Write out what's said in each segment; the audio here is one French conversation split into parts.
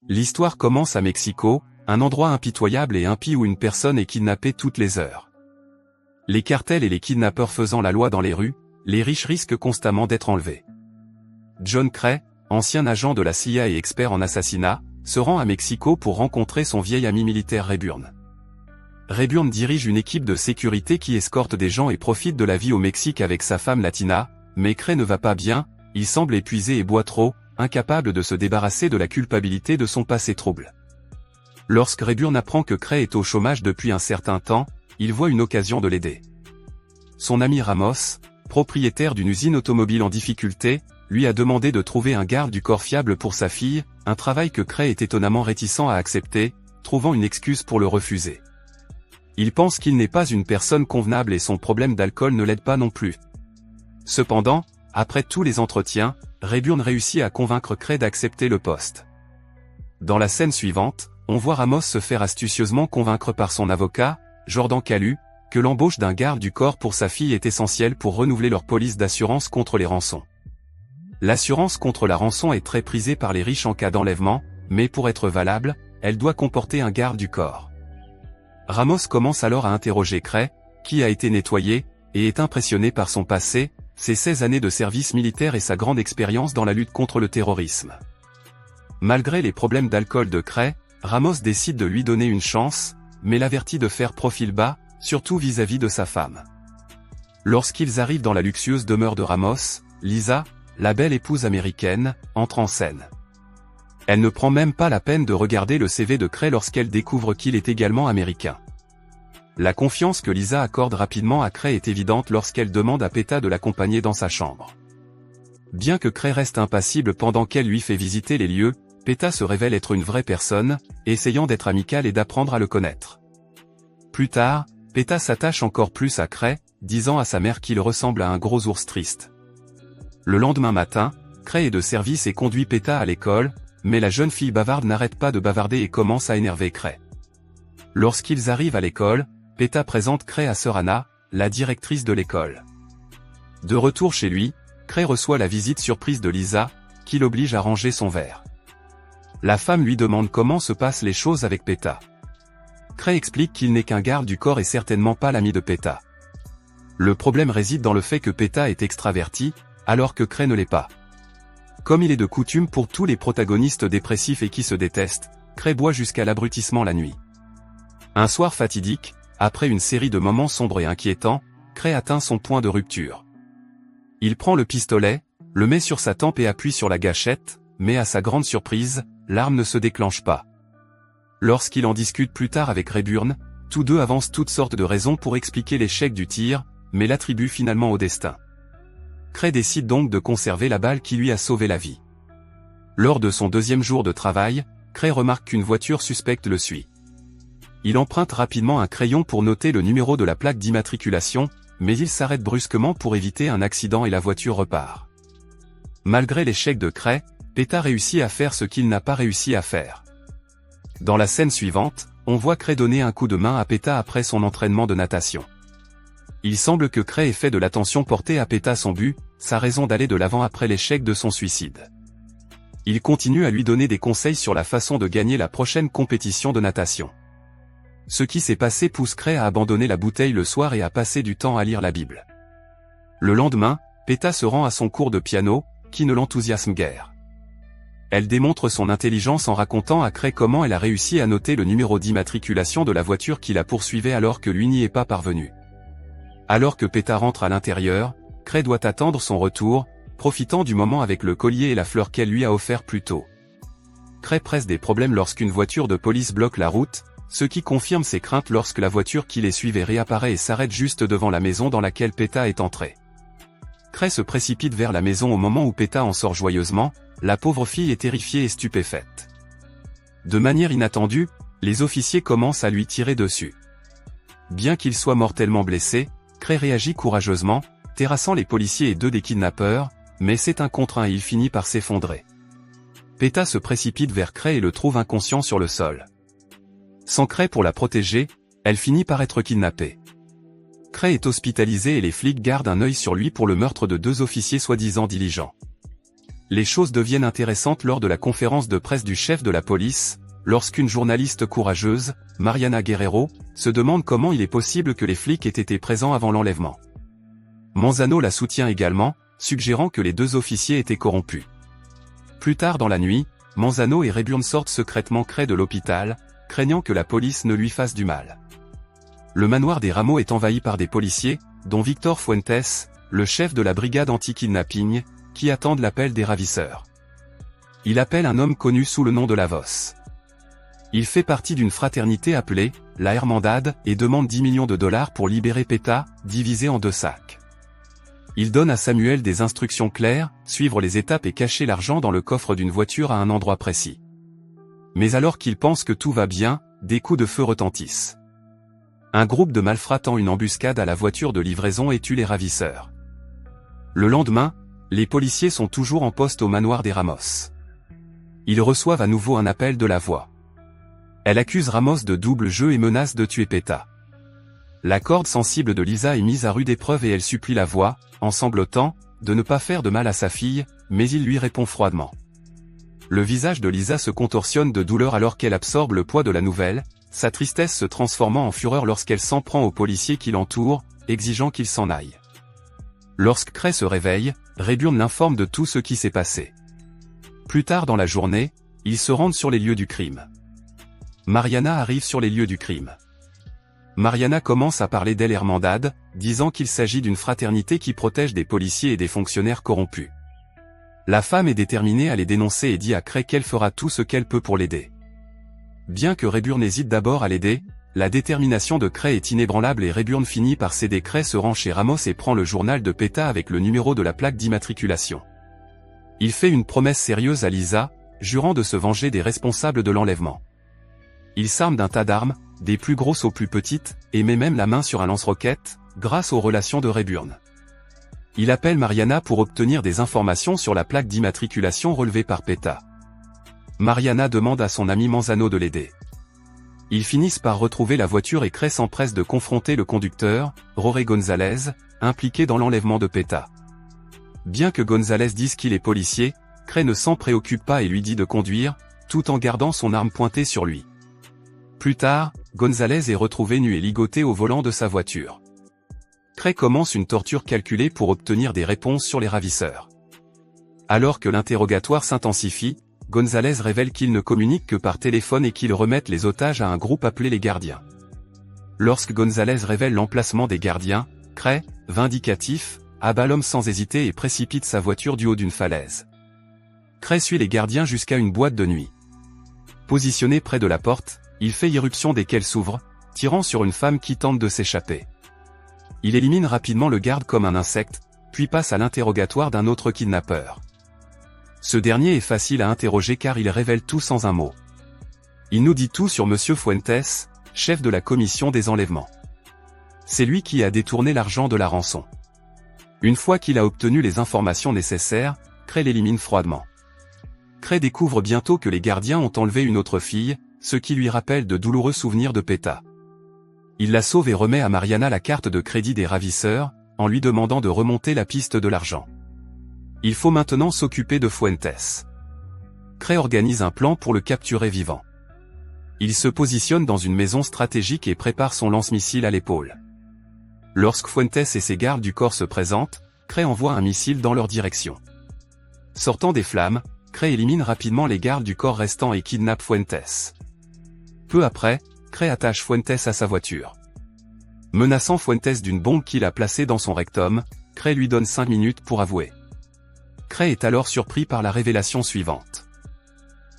L'histoire commence à Mexico, un endroit impitoyable et impie où une personne est kidnappée toutes les heures. Les cartels et les kidnappeurs faisant la loi dans les rues, les riches risquent constamment d'être enlevés. John Cray, ancien agent de la CIA et expert en assassinat, se rend à Mexico pour rencontrer son vieil ami militaire Rayburn. Rayburn dirige une équipe de sécurité qui escorte des gens et profite de la vie au Mexique avec sa femme latina, mais Cray ne va pas bien, il semble épuisé et boit trop, incapable de se débarrasser de la culpabilité de son passé trouble. Lorsque Rayburn apprend que Cray est au chômage depuis un certain temps, il voit une occasion de l'aider. Son ami Ramos, propriétaire d'une usine automobile en difficulté, lui a demandé de trouver un garde du corps fiable pour sa fille, un travail que Cray est étonnamment réticent à accepter, trouvant une excuse pour le refuser. Il pense qu'il n'est pas une personne convenable et son problème d'alcool ne l'aide pas non plus. Cependant, après tous les entretiens, Rayburn réussit à convaincre Cray d'accepter le poste. Dans la scène suivante, on voit Ramos se faire astucieusement convaincre par son avocat, Jordan Calu, que l'embauche d'un garde du corps pour sa fille est essentielle pour renouveler leur police d'assurance contre les rançons. L'assurance contre la rançon est très prisée par les riches en cas d'enlèvement, mais pour être valable, elle doit comporter un garde du corps. Ramos commence alors à interroger Cray, qui a été nettoyé, et est impressionné par son passé, ses 16 années de service militaire et sa grande expérience dans la lutte contre le terrorisme. Malgré les problèmes d'alcool de Cray, Ramos décide de lui donner une chance, mais l'avertit de faire profil bas, surtout vis-à-vis de sa femme. Lorsqu'ils arrivent dans la luxueuse demeure de Ramos, Lisa, la belle épouse américaine, entre en scène. Elle ne prend même pas la peine de regarder le CV de Cray lorsqu'elle découvre qu'il est également américain. La confiance que Lisa accorde rapidement à Cray est évidente lorsqu'elle demande à Peta de l'accompagner dans sa chambre. Bien que Cray reste impassible pendant qu'elle lui fait visiter les lieux, Peta se révèle être une vraie personne, essayant d'être amicale et d'apprendre à le connaître. Plus tard, Peta s'attache encore plus à Cray, disant à sa mère qu'il ressemble à un gros ours triste. Le lendemain matin, Cray est de service et conduit Peta à l'école, mais la jeune fille bavarde n'arrête pas de bavarder et commence à énerver Cray. Lorsqu'ils arrivent à l'école, Peta présente Cray à sœur Anna, la directrice de l'école. De retour chez lui, Cray reçoit la visite surprise de Lisa, qui l'oblige à ranger son verre. La femme lui demande comment se passent les choses avec Peta. Cray explique qu'il n'est qu'un garde du corps et certainement pas l'ami de Peta. Le problème réside dans le fait que Peta est extraverti, alors que Cray ne l'est pas. Comme il est de coutume pour tous les protagonistes dépressifs et qui se détestent, Cray boit jusqu'à l'abrutissement la nuit. Un soir fatidique, après une série de moments sombres et inquiétants, Cray atteint son point de rupture. Il prend le pistolet, le met sur sa tempe et appuie sur la gâchette, mais à sa grande surprise, l'arme ne se déclenche pas. Lorsqu'il en discute plus tard avec Rayburn, tous deux avancent toutes sortes de raisons pour expliquer l'échec du tir, mais l'attribuent finalement au destin. Cray décide donc de conserver la balle qui lui a sauvé la vie. Lors de son deuxième jour de travail, Cray remarque qu'une voiture suspecte le suit. Il emprunte rapidement un crayon pour noter le numéro de la plaque d'immatriculation, mais il s'arrête brusquement pour éviter un accident et la voiture repart. Malgré l'échec de Cray, Peta réussit à faire ce qu'il n'a pas réussi à faire. Dans la scène suivante, on voit Cray donner un coup de main à Peta après son entraînement de natation. Il semble que Cray ait fait de l'attention portée à Peta son but, sa raison d'aller de l'avant après l'échec de son suicide. Il continue à lui donner des conseils sur la façon de gagner la prochaine compétition de natation. Ce qui s'est passé pousse Cray à abandonner la bouteille le soir et à passer du temps à lire la Bible. Le lendemain, Peta se rend à son cours de piano, qui ne l'enthousiasme guère. Elle démontre son intelligence en racontant à Cray comment elle a réussi à noter le numéro d'immatriculation de la voiture qui la poursuivait alors que lui n'y est pas parvenu. Alors que Peta rentre à l'intérieur, Cray doit attendre son retour, profitant du moment avec le collier et la fleur qu'elle lui a offert plus tôt. Cray presse des problèmes lorsqu'une voiture de police bloque la route, ce qui confirme ses craintes lorsque la voiture qui les suivait réapparaît et s'arrête juste devant la maison dans laquelle Peta est entrée. Cray se précipite vers la maison au moment où Peta en sort joyeusement, la pauvre fille est terrifiée et stupéfaite. De manière inattendue, les officiers commencent à lui tirer dessus. Bien qu'il soit mortellement blessé, Cray réagit courageusement, terrassant les policiers et deux des kidnappeurs, mais c'est un contre un et il finit par s'effondrer. Peta se précipite vers Cray et le trouve inconscient sur le sol. Sans Cray pour la protéger, elle finit par être kidnappée. Cray est hospitalisé et les flics gardent un œil sur lui pour le meurtre de deux officiers soi-disant diligents. les choses deviennent intéressantes lors de la conférence de presse du chef de la police, lorsqu'une journaliste courageuse, Mariana Guerrero, se demande comment il est possible que les flics aient été présents avant l'enlèvement. Manzano la soutient également, suggérant que les deux officiers étaient corrompus. Plus tard dans la nuit, Manzano et Rayburn sortent secrètement Cray de l'hôpital, craignant que la police ne lui fasse du mal. Le manoir des Ramos est envahi par des policiers, dont Victor Fuentes, le chef de la brigade anti-kidnapping, qui attendent l'appel des ravisseurs. Il appelle un homme connu sous le nom de Lavos. Il fait partie d'une fraternité appelée la Hermandad et demande 10 millions de dollars pour libérer Peta, divisé en 2 sacs. Il donne à Samuel des instructions claires, suivre les étapes et cacher l'argent dans le coffre d'une voiture à un endroit précis. Mais alors qu'il pense que tout va bien, des coups de feu retentissent. Un groupe de malfrats tend une embuscade à la voiture de livraison et tue les ravisseurs. Le lendemain, les policiers sont toujours en poste au manoir des Ramos. Ils reçoivent à nouveau un appel de la voix. Elle accuse Ramos de double jeu et menace de tuer Peta. La corde sensible de Lisa est mise à rude épreuve et elle supplie la voix, en sanglotant, de ne pas faire de mal à sa fille, mais il lui répond froidement. Le visage de Lisa se contorsionne de douleur alors qu'elle absorbe le poids de la nouvelle, sa tristesse se transformant en fureur lorsqu'elle s'en prend aux policiers qui l'entourent, exigeant qu'il s'en aille. Lorsque Cray se réveille, Rayburn l'informe de tout ce qui s'est passé. Plus tard dans la journée, ils se rendent sur les lieux du crime. Mariana arrive sur les lieux du crime. Mariana commence à parler d'El Hermandad, disant qu'il s'agit d'une fraternité qui protège des policiers et des fonctionnaires corrompus. La femme est déterminée à les dénoncer et dit à Cray qu'elle fera tout ce qu'elle peut pour l'aider. Bien que Rayburn hésite d'abord à l'aider, la détermination de Cray est inébranlable et Rayburn finit par céder. Cray se rend chez Ramos et prend le journal de Peta avec le numéro de la plaque d'immatriculation. Il fait une promesse sérieuse à Lisa, jurant de se venger des responsables de l'enlèvement. Il s'arme d'un tas d'armes, des plus grosses aux plus petites, et met même la main sur un lance-roquettes, grâce aux relations de Rayburn. Il appelle Mariana pour obtenir des informations sur la plaque d'immatriculation relevée par Peta. Mariana demande à son ami Manzano de l'aider. Ils finissent par retrouver la voiture et Cray s'empresse de confronter le conducteur, Roré González, impliqué dans l'enlèvement de Peta. Bien que González dise qu'il est policier, Cray ne s'en préoccupe pas et lui dit de conduire, tout en gardant son arme pointée sur lui. Plus tard, González est retrouvé nu et ligoté au volant de sa voiture. Cray commence une torture calculée pour obtenir des réponses sur les ravisseurs. Alors que l'interrogatoire s'intensifie, González révèle qu'il ne communique que par téléphone et qu'il remette les otages à un groupe appelé les Gardiens. Lorsque González révèle l'emplacement des Gardiens, Cray, vindicatif, abat l'homme sans hésiter et précipite sa voiture du haut d'une falaise. Cray suit les Gardiens jusqu'à une boîte de nuit. Positionné près de la porte, il fait irruption dès qu'elle s'ouvre, tirant sur une femme qui tente de s'échapper. Il élimine rapidement le garde comme un insecte, puis passe à l'interrogatoire d'un autre kidnappeur. Ce dernier est facile à interroger car il révèle tout sans un mot. Il nous dit tout sur Monsieur Fuentes, chef de la commission des enlèvements. C'est lui qui a détourné l'argent de la rançon. Une fois qu'il a obtenu les informations nécessaires, Cray l'élimine froidement. Cray découvre bientôt que les Gardiens ont enlevé une autre fille, ce qui lui rappelle de douloureux souvenirs de Peta. Il la sauve et remet à Mariana la carte de crédit des ravisseurs, en lui demandant de remonter la piste de l'argent. Il faut maintenant s'occuper de Fuentes. Cray organise un plan pour le capturer vivant. Il se positionne dans une maison stratégique et prépare son lance-missile à l'épaule. Lorsque Fuentes et ses gardes du corps se présentent, Cray envoie un missile dans leur direction. Sortant des flammes, Cray élimine rapidement les gardes du corps restants et kidnappe Fuentes. Peu après, Cray attache Fuentes à sa voiture. Menaçant Fuentes d'une bombe qu'il a placée dans son rectum, Cray lui donne 5 minutes pour avouer. Cray est alors surpris par la révélation suivante.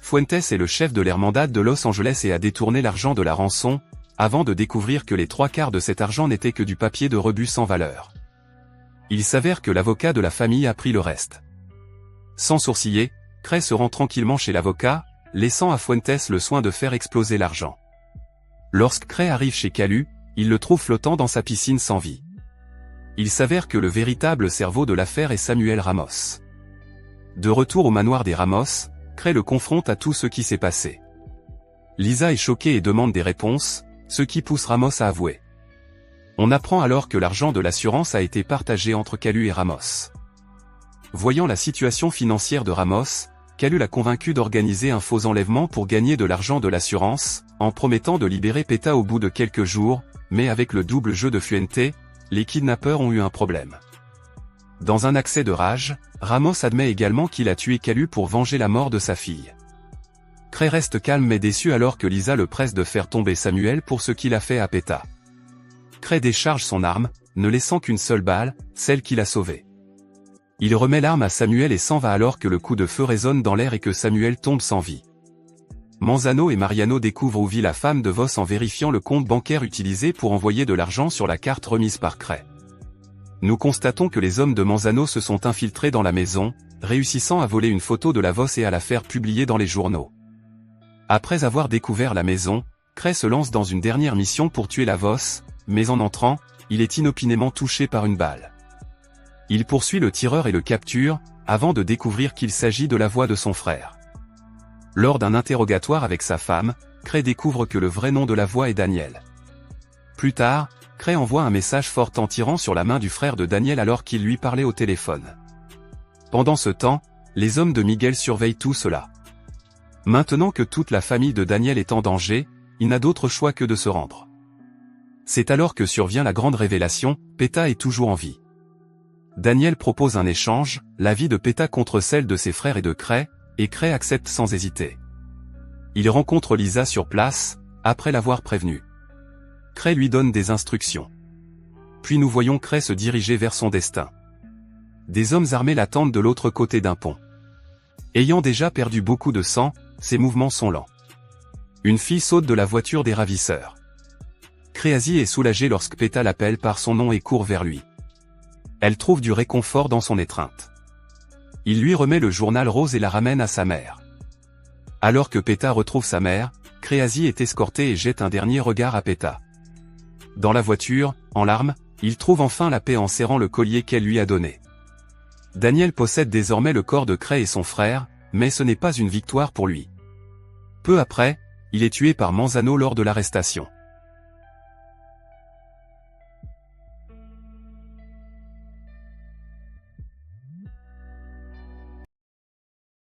Fuentes est le chef de l'Hermandad de Los Angeles et a détourné l'argent de la rançon, avant de découvrir que les 3/4 de cet argent n'étaient que du papier de rebut sans valeur. Il s'avère que l'avocat de la famille a pris le reste. Sans sourciller, Cray se rend tranquillement chez l'avocat, laissant à Fuentes le soin de faire exploser l'argent. Lorsque Cray arrive chez Calu, il le trouve flottant dans sa piscine sans vie. Il s'avère que le véritable cerveau de l'affaire est Samuel Ramos. De retour au manoir des Ramos, Cray le confronte à tout ce qui s'est passé. Lisa est choquée et demande des réponses, ce qui pousse Ramos à avouer. On apprend alors que l'argent de l'assurance a été partagé entre Calu et Ramos. Voyant la situation financière de Ramos, Calu l'a convaincu d'organiser un faux enlèvement pour gagner de l'argent de l'assurance, en promettant de libérer Peta au bout de quelques jours, mais avec le double jeu de Fuente, les kidnappeurs ont eu un problème. Dans un accès de rage, Ramos admet également qu'il a tué Calu pour venger la mort de sa fille. Cray reste calme mais déçu alors que Lisa le presse de faire tomber Samuel pour ce qu'il a fait à Peta. Cray décharge son arme, ne laissant qu'une seule balle, celle qu'il a sauvée. Il remet l'arme à Samuel et s'en va alors que le coup de feu résonne dans l'air et que Samuel tombe sans vie. Manzano et Mariano découvrent où vit la femme de Voss en vérifiant le compte bancaire utilisé pour envoyer de l'argent sur la carte remise par Cray. Nous constatons que les hommes de Manzano se sont infiltrés dans la maison, réussissant à voler une photo de la Voss et à la faire publier dans les journaux. Après avoir découvert la maison, Cray se lance dans une dernière mission pour tuer la Voss, mais en entrant, il est inopinément touché par une balle. Il poursuit le tireur et le capture, avant de découvrir qu'il s'agit de la voix de son frère. Lors d'un interrogatoire avec sa femme, Cray découvre que le vrai nom de la voix est Daniel. Plus tard, Cray envoie un message fort en tirant sur la main du frère de Daniel alors qu'il lui parlait au téléphone. Pendant ce temps, les hommes de Miguel surveillent tout cela. Maintenant que toute la famille de Daniel est en danger, il n'a d'autre choix que de se rendre. C'est alors que survient la grande révélation, Peta est toujours en vie. Daniel propose un échange, la vie de Peta contre celle de ses frères et de Cray, et Cray accepte sans hésiter. Il rencontre Lisa sur place, après l'avoir prévenue. Cray lui donne des instructions. Puis nous voyons Cray se diriger vers son destin. Des hommes armés l'attendent de l'autre côté d'un pont. Ayant déjà perdu beaucoup de sang, ses mouvements sont lents. Une fille saute de la voiture des ravisseurs. Créasi est soulagée lorsque Peta l'appelle par son nom et court vers lui. Elle trouve du réconfort dans son étreinte. Il lui remet le journal rose et la ramène à sa mère. Alors que Peta retrouve sa mère, Créasi est escorté et jette un dernier regard à Peta. Dans la voiture, en larmes, il trouve enfin la paix en serrant le collier qu'elle lui a donné. Daniel possède désormais le corps de Cray et son frère, mais ce n'est pas une victoire pour lui. Peu après, il est tué par Manzano lors de l'arrestation.